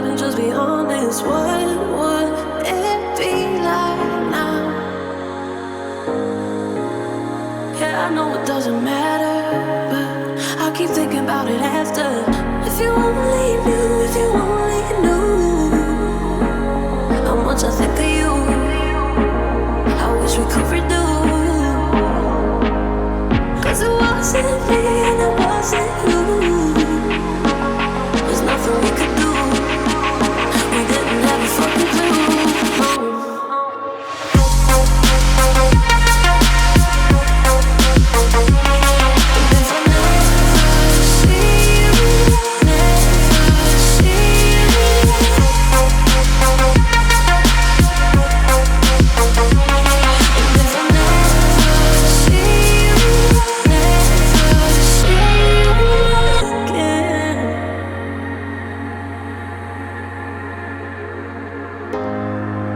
couldn't just be honest, what would it be like now? Yeah, I know it doesn't matter, but I keep thinking about it after. If you only knew, if you only knew how much I think of you, I wish we could redo. Cause it wasn't me and it wasn't you. There's nothing we could do. We didn't have a fucking clue.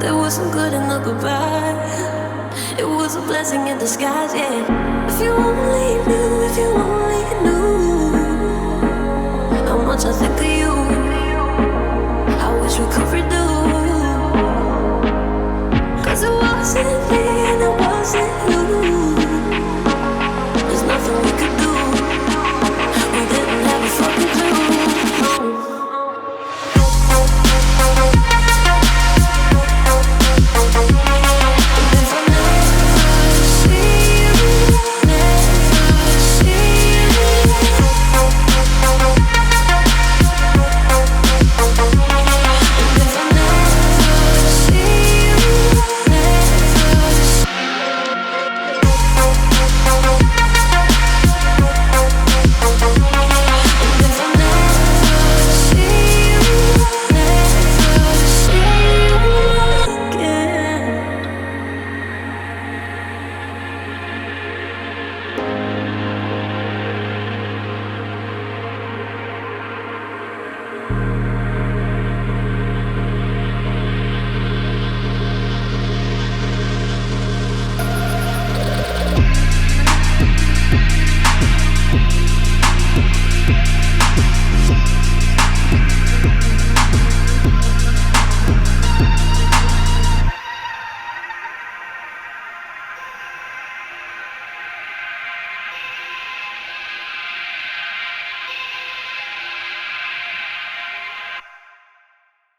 There was some good in the goodbye. It was a blessing in disguise, yeah. If you only knew, if you only knew how much I think of you, I wish we could redo.